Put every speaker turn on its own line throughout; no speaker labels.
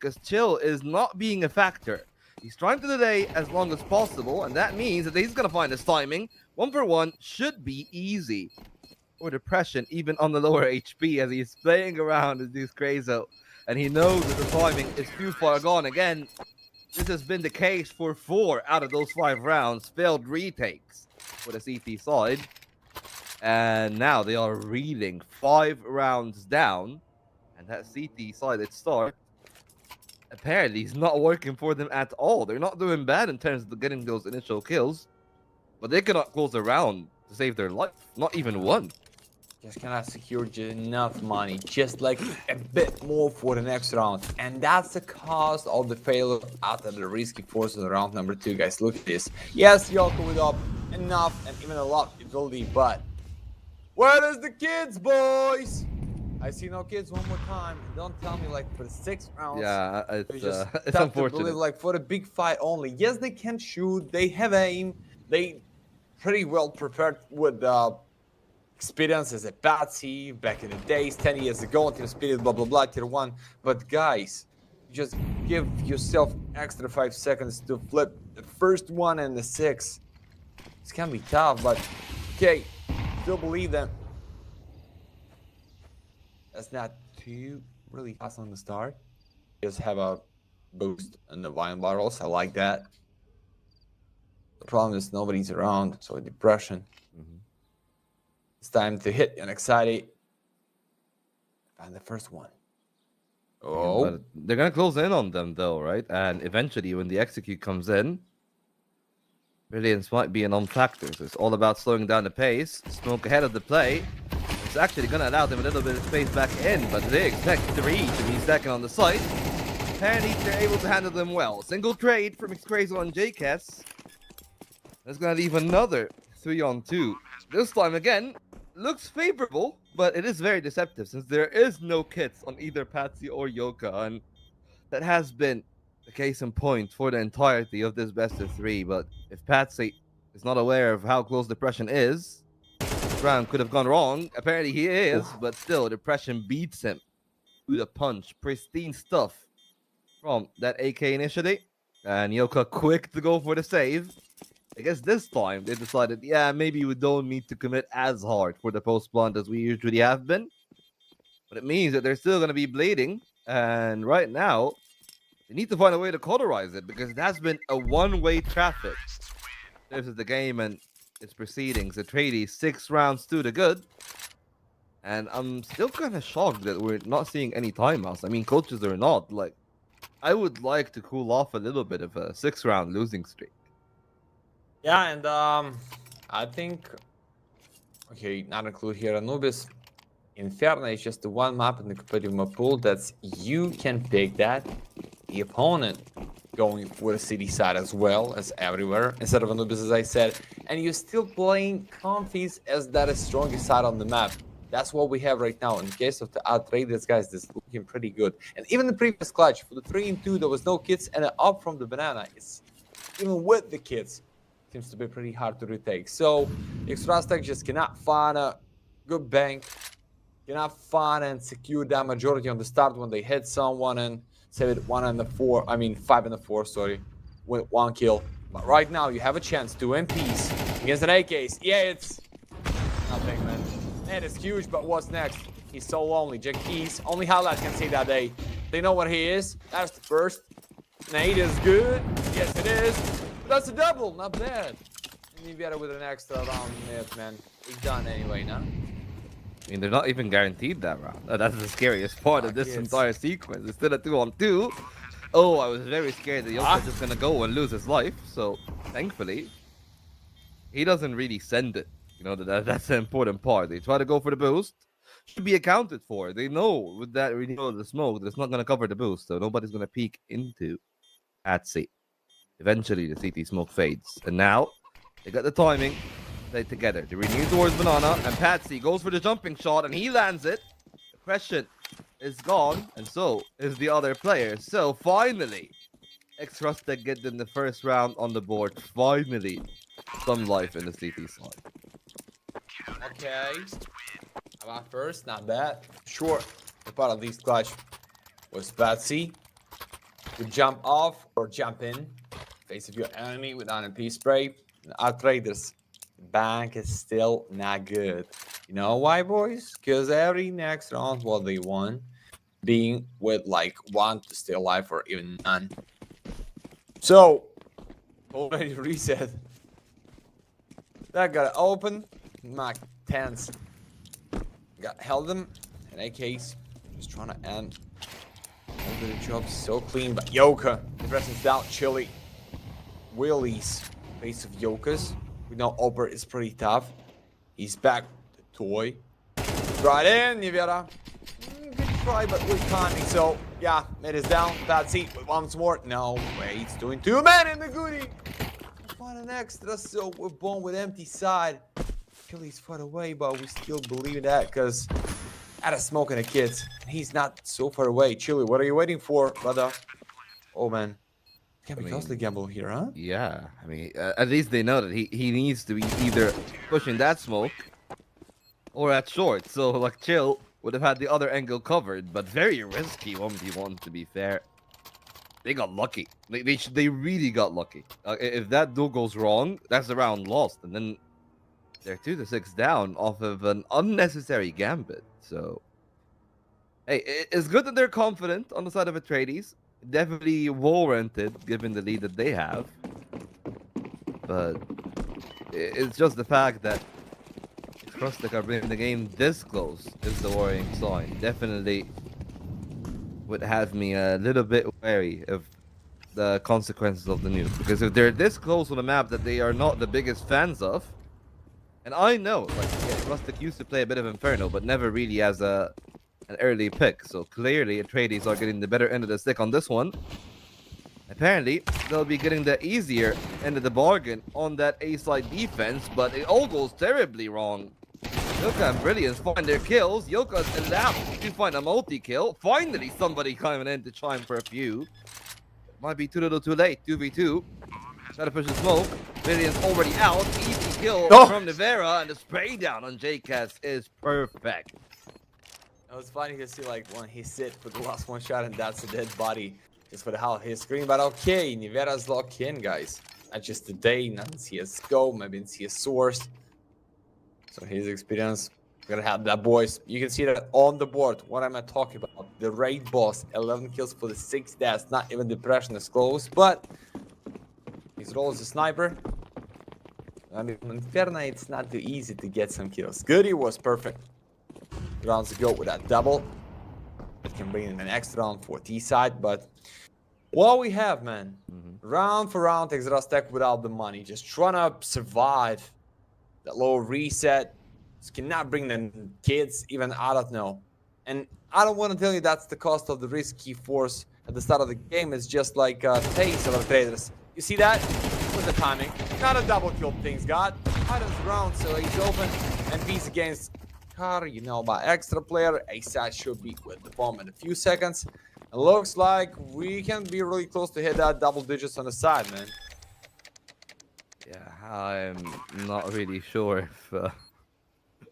because chill is not being a factor. He's trying to delay as long as possible, and that means that he's going to find his timing. 1-for-1 should be easy. Or depression, even on the lower HP, as he's playing around with this Crazo. And he knows that the timing is too far gone. Again, this has been the case for 4 out of those 5 rounds. Failed retakes for the CT side. And now they are reeling 5 rounds down. And that CT side at start, apparently, is not working for them at all. They're not doing bad in terms of getting those initial kills. But they cannot close a round to save their life. Not even one.
Just cannot secure just enough money, just like a bit more for the next round. And that's the cost of the failure after the risky forces in round number 2, guys. Look at this. Yes, Yoko with up enough and even a lot ability, but where is the kids, boys? I see no kids one more time. Don't tell me like for the 6 rounds.
Yeah, it's unfortunate.
Like for the big fight only. Yes, they can shoot. They have aim. They pretty well prepared with experience as a Patsy back in the days, 10 years ago, Team Spirit, blah, blah, blah, Tier 1. But guys, just give yourself extra 5 seconds to flip the first one and the 6. It's gonna be tough, but okay, still believe them. That's not too really fast on the start. Just have a boost in the wine bottles. I like that. The problem is nobody's around, so depression. It's time to hit an excited. Find the first one. Oh.
But they're going to close in on them, though, right? And eventually, when the execute comes in, brilliance might be a non-factor. So it's all about slowing down the pace. Smoke ahead of the play. It's actually going to allow them a little bit of space back in, but they expect 3 to be second on the site. Apparently, they're able to handle them well. Single trade from ex-Crazo on JKS. That's going to leave another 3-on-2. This time, again, looks favorable, but it is very deceptive since there is no kits on either Patsy or Yoka, and that has been the case in point for the entirety of this best of 3. But if Patsy is not aware of how close depression is, this round could have gone wrong. Apparently he is, but still, depression beats him with a punch. Pristine stuff from that AK initially, and Yoka quick to go for the save. I guess this time they decided, yeah, maybe we don't need to commit as hard for the post-plant as we usually have been. But it means that they're still going to be bleeding. And right now, they need to find a way to cauterize it because it has been a one-way traffic. This is the game and its proceedings. Atreides 6 rounds to the good. And I'm still kind of shocked that we're not seeing any timeouts. I mean, coaches are not. Like, I would like to cool off a little bit of a 6-round losing streak.
Yeah, and I think, okay, not include here Anubis. Inferno is just the one map in the competitive map pool that's you can pick that. The opponent going for the city side as well as everywhere instead of Anubis, as I said, and you're still playing Confies as that is strongest side on the map. That's what we have right now. In the case of the Atreides, guys, this is looking pretty good. And even the previous clutch for the 3-2, there was no kits and an up from the banana. It's even with the kits. Seems to be pretty hard to retake. So, ex-RUSTEC just cannot find a good bank, cannot find and secure that majority on the start when they hit someone and save it 5 and 4, sorry, with 1 kill. But right now, you have a chance, 2 MPs against an AKs. Yeah, it's nothing, man. Man, it's huge, but what's next? He's so lonely. Jack Keys, only highlight can say that they know what he is. That's the first. Nade is good. Yes, it is. That's a double, not bad. And you better with an extra round minute, man. He's done anyway, now.
I mean, they're not even guaranteed that round. That's the scariest part of this entire sequence. It's still a 2-on-2. Oh, I was very scared that Yoka's just gonna go and lose his life. So, thankfully, he doesn't really send it. You know, that's the important part. They try to go for the boost. Should be accounted for. They know with that renewal of the smoke that it's not gonna cover the boost. So nobody's gonna peek into Patsy. Eventually, the CT smoke fades. And now, they got the timing. They together. They renew towards Banana. And Patsy goes for the jumping shot. And he lands it. The question is gone. And so is the other player. So, finally, ex-RUSTEC get in the first round on the board. Finally, some life in the CT side.
Okay. About first, not bad. Sure. The part of this clutch was Patsy. You jump off or jump in, face of your enemy with MP spray. Atreides, the bank is still not good. You know why, boys? Because every next round, what they won, being with like 1 to stay alive or even none. So, already reset. That got open. Mark 10s. Got held them. In AKs. Just trying to end. All the jobs so clean. But Yoka. The presence down. Chili. Willie's face of Yokas. We know Oper is pretty tough. He's back. The toy. Right in, Nivera. Good try, but with timing. So, yeah, it is down. Bad seat with once more. No, wait. He's doing 2 men in the goodie. Find an extra, so we're born with empty side. Chili's far away, but we still believe in that because at a smoke and a kids. He's not so far away. Chili, what are you waiting for, brother? Oh man, can be costly gamble here, huh?
Yeah, I mean, at least they know that he needs to be either pushing that smoke or at short. So like Chill would have had the other angle covered, but very risky 1v1 to be fair. They got lucky. They really got lucky. If that duel goes wrong, that's the round lost, and then they're 2-6 down off of an unnecessary gambit. So, hey, it's good that they're confident on the side of Atreides. Definitely warranted given the lead that they have. But it's just the fact that ex-RUSTEC are bringing the game this close is the worrying sign. Definitely would have me a little bit wary of the consequences of the nuke. Because if they're this close on a map that they are not the biggest fans of, and I know, like, yeah, RUSTEC used to play a bit of Inferno, but never really as an early pick. So clearly, Atreides are getting the better end of the stick on this one. Apparently, they'll be getting the easier end of the bargain on that A-side defense, but it all goes terribly wrong. Yoka and Brilliance find their kills. Yoka's allowed to find a multi-kill. Finally, somebody coming in to chime for a few. Might be too little too late. 2v2. Try to push the smoke. Brilliance already out. Easy kill from Nivera, and the spray down on JCast is perfect.
It was funny to see like when he sit for the last one shot, and that's a dead body. Just for the hell of his screen. But okay, Nivera's locked in, guys. Not just today, not in CSGO, maybe in CS Source. So his experience, we're gonna have that, boys. You can see that on the board. What am I talking about? The raid boss, 11 kills for the 6 deaths. Not even depression is close, but his role as a sniper. I mean, in Inferno, it's not too easy to get some kills. Goody was perfect. Rounds ago with that double. It can bring in an extra round for T side, but what we have, man, round for round, ex-RUSTEC without the money, just trying to survive. That low reset just cannot bring the kids, even I don't know. And I don't want to tell you that's the cost of the risky force at the start of the game. It's just like a taste of Atreides. You see that? With the timing. Not a double kill things got. Items round, so he's open. And piece against Car, you know, by extra player. A-side should be with the bomb in a few seconds. It looks like we can be really close to hit that double digits on the side, man.
Yeah, I'm not really sure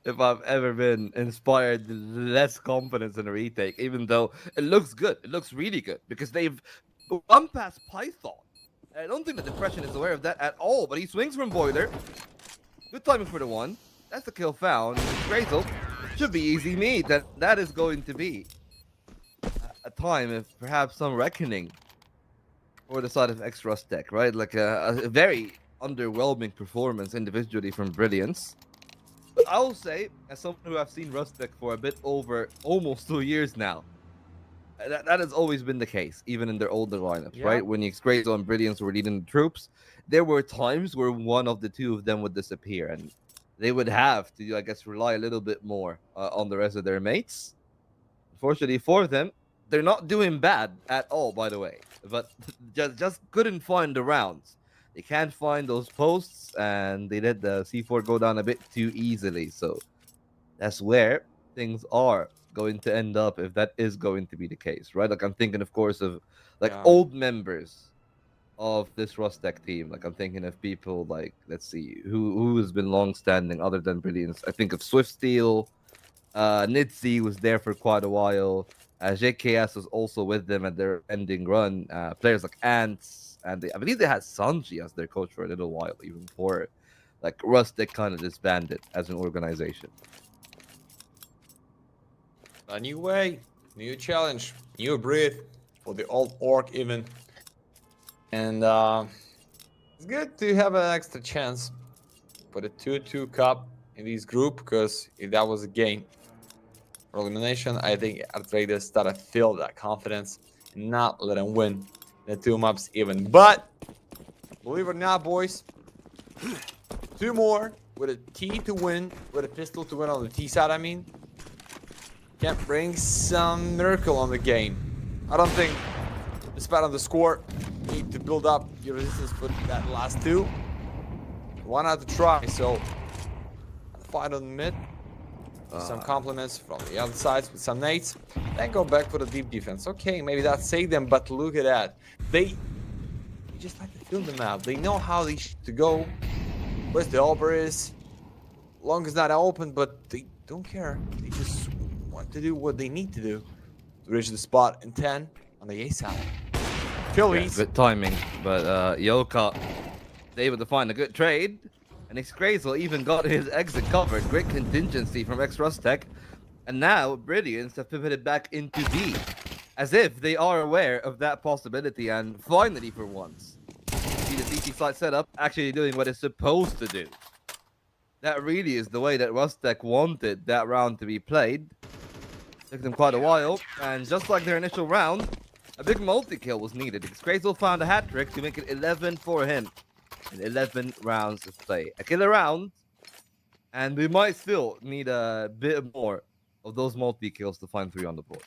if I've ever been inspired less confidence in a retake, even though it looks good. It looks really good because they've gone past Python. I don't think the Depression is aware of that at all, but he swings from Boiler. Good timing for the one. That's the kill found. Grazel should be easy meat. That is going to be a time of perhaps some reckoning for the side of ex-RUSTEC, right? Like a very underwhelming performance individually from Brilliance. But I'll say, as someone who have seen RUSTEC for a bit over almost 2 years now, that has always been the case, even in their older lineups, right? When Grazel and Brilliance were leading the troops, there were times where one of the two of them would disappear, and they would have to, I guess, rely a little bit more on the rest of their mates. Unfortunately for them, they're not doing bad at all, by the way, but just couldn't find the rounds. They can't find those posts, and they let the C4 go down a bit too easily. So that's where things are going to end up if that is going to be the case, right? Like I'm thinking, of course, of like old members of this RUSTEC team. Like I'm thinking of people like, let's see, who has been long-standing other than Brilliance. I think of Swift Steel. Nitzy was there for quite a while. JKS was also with them at their ending run. Players like Ants, and I believe they had Sanji as their coach for a little while, even before like Rustic kind of disbanded as an organization.
A new way, new challenge, new breed for the old orc even. And it's good to have an extra chance for the 2-2 cup in this group, because if that was a game for elimination, I think Atreides started to feel that confidence and not let him win the 2 maps even. But believe it or not, boys, 2 more with a T to win, with a pistol to win on the T side, I mean, can bring some miracle on the game. I don't think, despite on the score, you need to build up your resistance for that last 2. Why not to try? So, fight on mid. Some compliments from the other sides with some nades. Then go back for the deep defense. Okay, maybe that saved them, but look at that. They just like to fill the map. They know how they to go. Where's the Alber is. Long as not open, but they don't care. They just want to do what they need to do to reach the spot in 10 on the A side. Phillies.
Yeah, good timing, but Yoka able to find a good trade, and ex-Grazel even got his exit covered. Great contingency from ex-RUSTEC, and now Brilliance have pivoted back into B, as if they are aware of that possibility, and finally for once, see the CT site setup actually doing what it's supposed to do. That really is the way that RUSTEC wanted that round to be played. Took them quite a while, and just like their initial round, a big multi-kill was needed. ex-Grazel found a hat-trick to make it 11 for him in 11 rounds of play. A killer round, and we might still need a bit more of those multi-kills to find 3 on the board.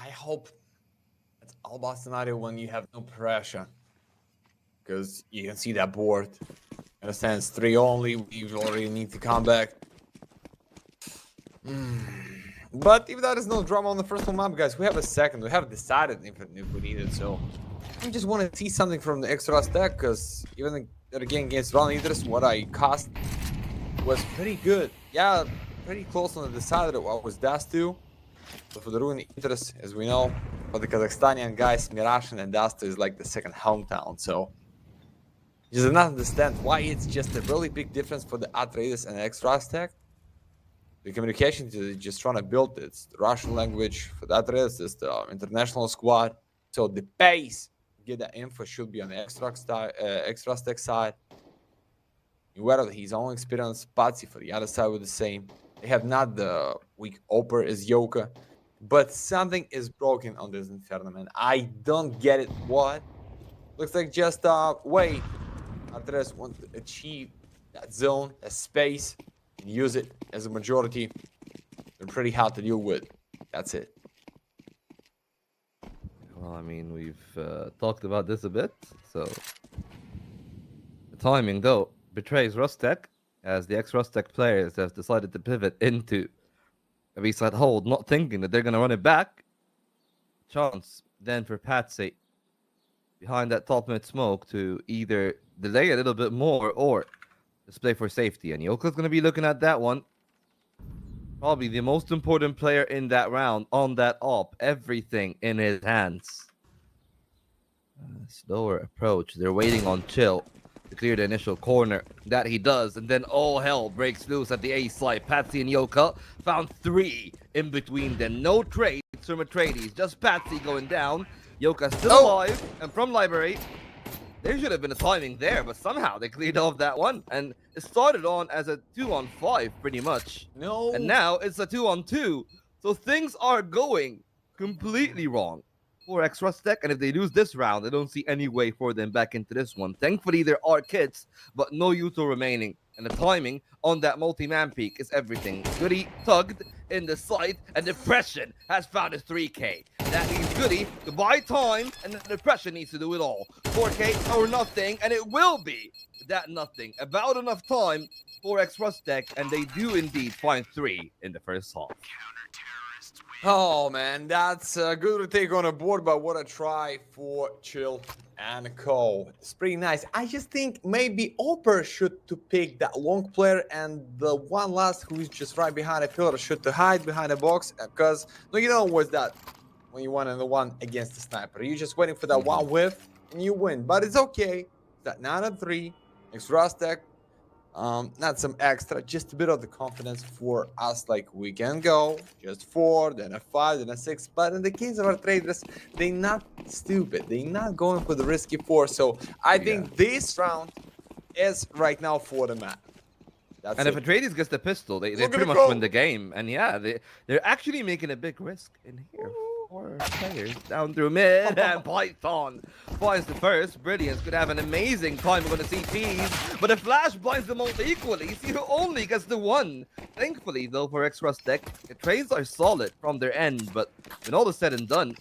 I hope it's all about scenario when you have no pressure, because you can see that board. In a sense, 3 only. We already need to come back. But if that is no drama on the first one map, guys, we have a second. We have decided if we need it. So I just want to see something from the ex-RUSTEC, because even again against Run Leaders, what I cost was pretty good. Yeah, pretty close on the decided what was Dastu. But for the Ruin Interest, as we know, for the Kazakhstanian guys, Mirashin and Dastu is like the second hometown. So just do not understand why it's just a really big difference for the Atreides and ex-RUSTEC. The communication to just trying to build it. It's the Russian language for the Atreides, it's the international squad. So the pace to get that info should be on the ex-RUSTEC side. Aware of his own experience, Patsy for the other side with the same. They have not the weak Oper as Yoka, but something is broken on this Inferno, man. I don't get it. What? Looks like just wait. Atreides want to achieve that zone, that space, and use it as a majority. They're pretty hard to deal with. That's it.
Well, I mean, we've talked about this a bit, so the timing though betrays RUSTEC, as the ex-RUSTEC players have decided to pivot into a B-side hold, not thinking that they're going to run it back. Chance then for Patsy behind that top mid smoke to either delay a little bit more or display for safety. And Yoko's going to be looking at that one. Probably the most important player in that round on that op. Everything in his hands. Slower approach. They're waiting on Chill to clear the initial corner. That he does. And then all hell breaks loose at the A side. Patsy and Yoka found 3 in between them. No trades from Atreides. Just Patsy going down. Yoka still alive. And from Library, there should have been a timing there, but somehow they cleared off that one. And it started on as a 2-on-5 pretty much.
No.
And now it's a 2-on-2. So things are going completely wrong for ex-RUSTEC. And if they lose this round, I don't see any way for them back into this one. Thankfully, there are kits, but no Yuto remaining. And the timing on that multi-man peak is everything. Goody tugged in the sight, and Depression has found his 3K. That leaves Goody to buy time, and the Depression needs to do it all. 4K or nothing, and it will be that nothing. About enough time for ex-RUSTEC, and they do indeed find 3 in the first half.
Oh man, that's a good take on a board, but what a try for Chill and Co. It's pretty nice. I just think maybe Oper should to pick that long player, and the one last who is just right behind a pillar should to hide behind a box, because no, you know what's that when you 1-on-1 against the sniper. You're just waiting for that one whiff and you win. But it's okay. That 9-3, ex-RUSTEC. Not some extra, just a bit of the confidence for us, like we can go just 4, then a 5, then a 6. But in the case of our traders, they're not stupid, they're not going for the risky 4. So I think this round is right now for the map. That's
and
it.
if Atreides gets the pistol, they
Look at
pretty
it
much
go.
win the game. And yeah, they're actually making a big risk in here. 4 players down through mid, and Python finds the first. Brilliance could have an amazing time with the CTs, but the flash blinds them all equally. Zero only gets the 1. Thankfully, though, for ex-RUSTEC, the trades are solid from their end, but when all is said and done,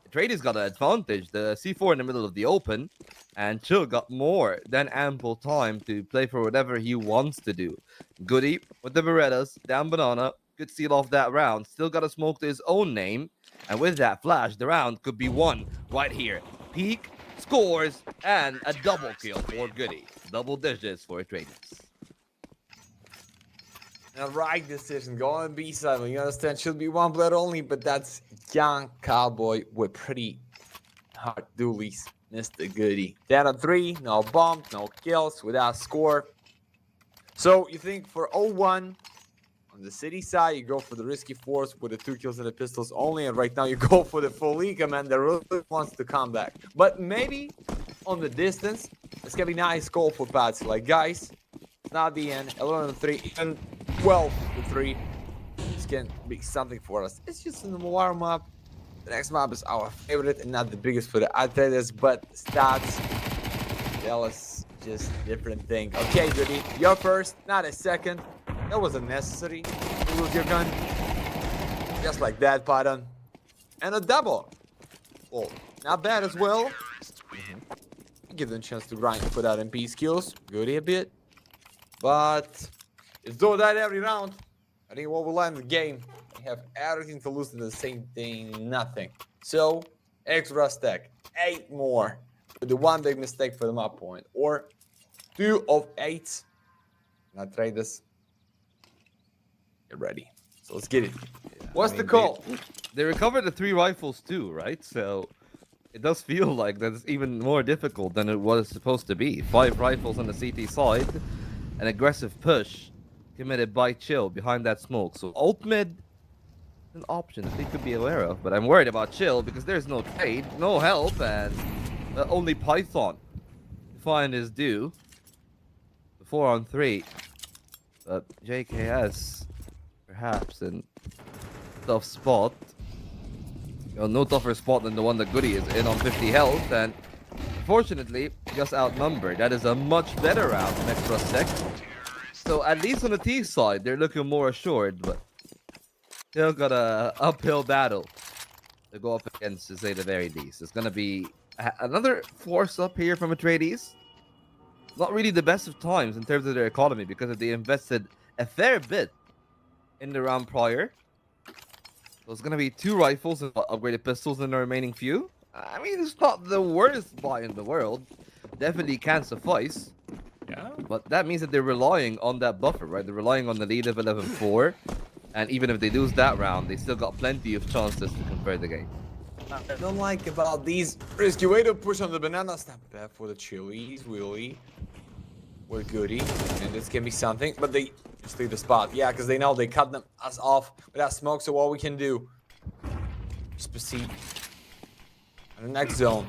Atreides got an advantage. The C4 in the middle of the open, and Chill got more than ample time to play for whatever he wants to do. Goody with the Berettas, down banana, could seal off that round. Still got to smoke to his own name, and with that flash, the round could be won right here. Peak, scores, and a double kill for Goody. Double digits for Atreides.
The right decision, go on B7. You understand, should be 1 player only, but that's young cowboy with pretty hard dualies. Mr. Goody. 10-3, no bomb, no kills, without score. So you think for 0-1 on the city side, you go for the risky force with the 2 kills and the pistols only, and right now you go for the full Liga man that really wants to come back. But maybe on the distance, it's gonna be nice goal for Patsy. Like, guys, it's not the end. 11-3, even 12-3. This can be something for us. It's just in the warm up. The next map is our favorite and not the biggest for the Atreides, but stats tell us just different thing. Okay, Goody, you're first, not a second. That wasn't necessary. You lose your gun. Just like that, Python. And a double. Oh, not bad as well. Give them a chance to grind for that MP skills. Goody a bit. But it's do that every round. I think what will end the game. We have everything to lose to the same thing, nothing. So, ex-RUSTEC, 8 more. With the 1 big mistake for the map point. Or 2 of 8. Not Atreides. Get ready. So let's get it.
Yeah,
What's
I
the
mean,
call?
They recovered the 3 rifles too, right? So it does feel like that's even more difficult than it was supposed to be. 5 rifles on the CT side, an aggressive push committed by Chill behind that smoke. So ult mid, an option that they could be aware of, but I'm worried about Chill because there's no trade, no help, and only Python to find his due. The 4-on-3, but JKS perhaps in tough spot. You know, no tougher spot than the one that Goody is in on 50 health, and unfortunately just outnumbered. That is a much better round from ex-RUSTEC. So at least on the T side, they're looking more assured, but still got a uphill battle to go up against, to say the very least. It's gonna be another force up here from Atreides. Not really the best of times in terms of their economy because they invested a fair bit in the round prior. So it's gonna be 2 rifles and upgraded pistols in the remaining few. I mean, it's not the worst buy in the world. Definitely can suffice.
Yeah.
But that means that they're relying on that buffer, right? They're relying on the lead of 11-4. And even if they lose that round, they still got plenty of chances to convert the game.
I don't like about these risky way to push on the bananas. Not bad for the chilies, Willy. We're Goody. And this can be something. But they just leave the spot. Yeah, because they know they cut us off without smoke. So what we can do is proceed. And the next zone.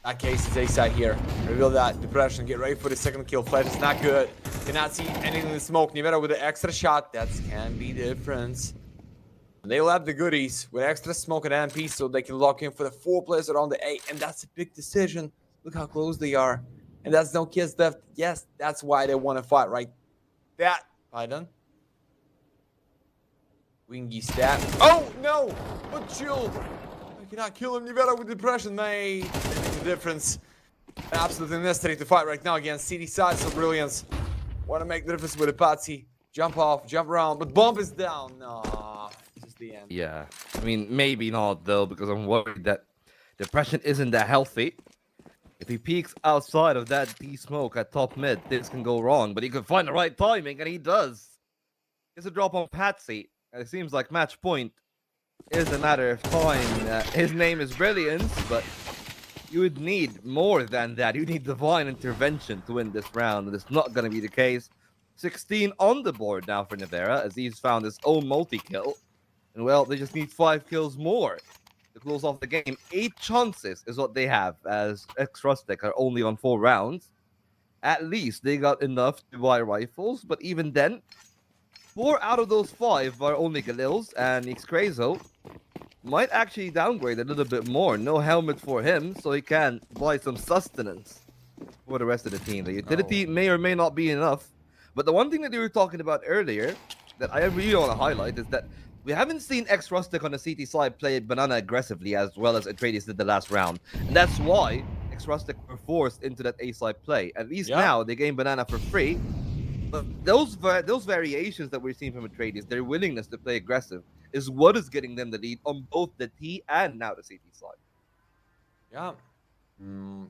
That case is A side here. Reveal that depression. Get ready for the second kill. Flash is not good. Cannot see anything in the smoke. Nivera with the extra shot. That can be the difference. They left the Goodies with extra smoke and MP so they can lock in for the 4 players around the A. And that's a big decision. Look how close they are. And that's no kids left. Yes, that's why they want to fight, right? That. Python. Wingy stat. Oh, no! But Chill. I cannot kill him. Nivera with depression, mate. That makes a difference. Absolutely necessary to fight right now against CD side. So Brilliance. Want to make the difference with a Patsy. Jump off, jump around. But Bomb is down. No. Just the end.
Yeah, I mean, maybe not though, because I'm worried that depression isn't that healthy. If he peeks outside of that D smoke at top mid, things can go wrong, but he can find the right timing, and he does. It's a drop on Patsy, and it seems like match point is a matter of time. His name is Brilliance, but you would need more than that. You need divine intervention to win this round, and it's not going to be the case. 16 on the board now for Nevera, as he's found his own multi-kill. And well, they just need 5 kills more to close off the game. 8 chances is what they have, as ex-RUSTEC are only on 4 rounds. At least they got enough to buy rifles, but even then, 4 out of those 5 are only Galils, and ex-Krazo might actually downgrade a little bit more. No helmet for him, so he can buy some sustenance for the rest of the team. The utility may or may not be enough. But the one thing that they were talking about earlier that I really want to highlight is that we haven't seen ex-RUSTEC on the CT side play Banana aggressively as well as Atreides did the last round. And that's why ex-RUSTEC were forced into that A-side play. At least now they gain Banana for free. But those variations that we're seeing from Atreides, their willingness to play aggressive, is what is getting them the lead on both the T and now the CT side.
Yeah.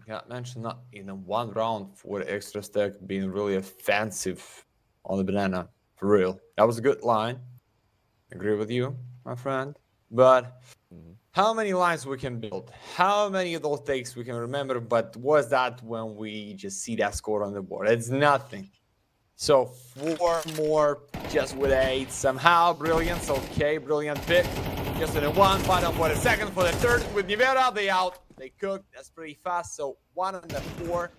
Yeah, mentioned not in a one round for ex-RUSTEC being really offensive on the Banana. For real. That was a good line. Agree with you, my friend. But how many lines we can build? How many of those takes we can remember? But was that when we just see that score on the board? It's nothing. So 4 more just with 8. Somehow Brilliance. Okay, brilliant pick. Just in a 1. Final for the second. For the third with Nevera, they out. They cooked. That's pretty fast. So 1 and 4.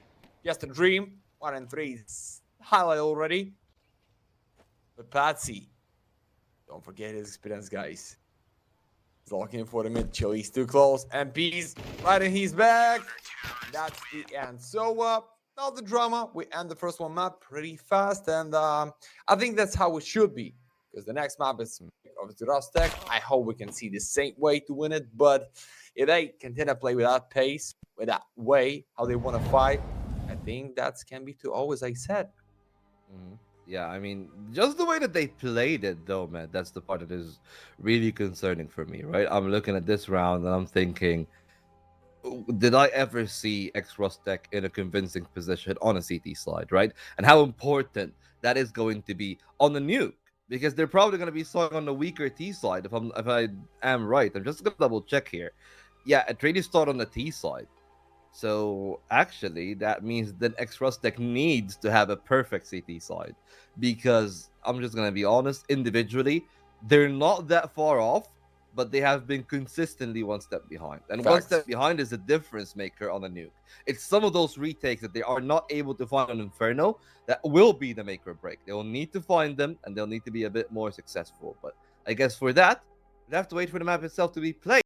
Just a dream. 1 and 3 is highlight already. But Patsy, don't forget his experience, guys. He's looking for the mid chill. He's too close. MP's right in his back. That's the end. So, not the drama. We end the first one map pretty fast. And I think that's how it should be. Because the next map is obviously RUSTEC. I hope we can see the same way to win it. But if they continue to play with that pace, with that way, how they want to fight, I think that can be to always, I said.
Yeah, I mean, just the way that they played it, though, man, that's the part that is really concerning for me, right? I'm looking at this round and I'm thinking, did I ever see ex-RUSTEC in a convincing position on a CT slide, right? And how important that is going to be on the nuke, because they're probably going to be sawing on the weaker T side, if I am right. I'm just going to double check here. Yeah, Atreides start on the T side. So actually, that means that ex-RUSTEC needs to have a perfect CT side, because I'm just gonna be honest, individually, they're not that far off, but they have been consistently 1 step behind. And
Facts.
1 step behind is a difference maker on the nuke. It's some of those retakes that they are not able to find on Inferno that will be the make or break. They will need to find them, and they'll need to be a bit more successful. But I guess for that, we'll have to wait for the map itself to be played.